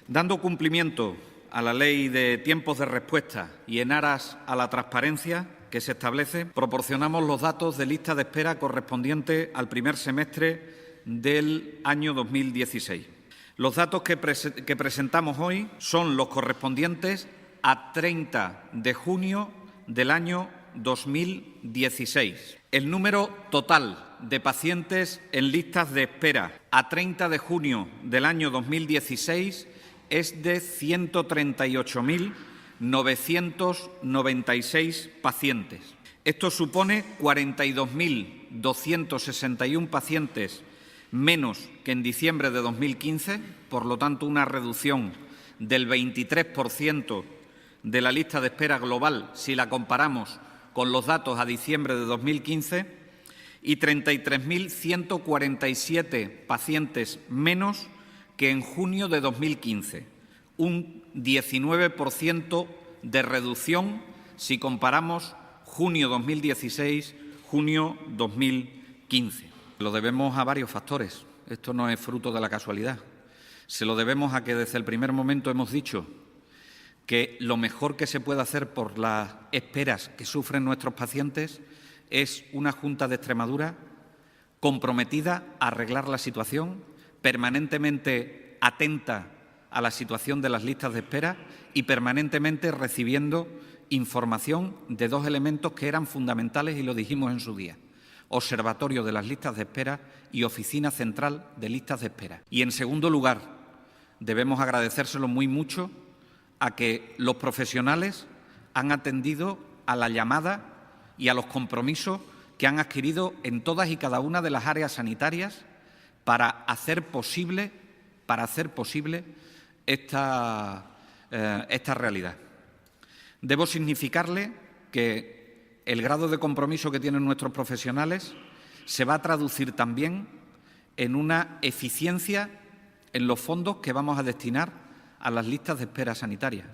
Dando cumplimiento a la Ley de tiempos de respuesta y en aras a la transparencia que se establece, proporcionamos los datos de lista de espera correspondientes al primer semestre del año 2016. Los datos que presentamos hoy son los correspondientes a 30 de junio del año 2016. El número total de pacientes en listas de espera a 30 de junio del año 2016 es de 138.996 pacientes. Esto supone 42.261 pacientes menos que en diciembre de 2015, por lo tanto, una reducción del 23% de la lista de espera global si la comparamos con los datos a diciembre de 2015 y 33.147 pacientes menos que en junio de 2015, un 19% de reducción si comparamos junio 2016, junio 2015. Lo debemos a varios factores. Esto no es fruto de la casualidad. Se lo debemos a que desde el primer momento hemos dicho que lo mejor que se puede hacer por las esperas que sufren nuestros pacientes es una Junta de Extremadura comprometida a arreglar la situación, permanentemente atenta a la situación de las listas de espera y permanentemente recibiendo información de dos elementos que eran fundamentales y lo dijimos en su día: Observatorio de las listas de espera y Oficina Central de Listas de Espera. Y, en segundo lugar, debemos agradecérselo muy mucho a que los profesionales han atendido a la llamada y a los compromisos que han adquirido en todas y cada una de las áreas sanitarias para hacer posible esta realidad. Debo significarle que el grado de compromiso que tienen nuestros profesionales se va a traducir también en una eficiencia en los fondos que vamos a destinar a las listas de espera sanitarias.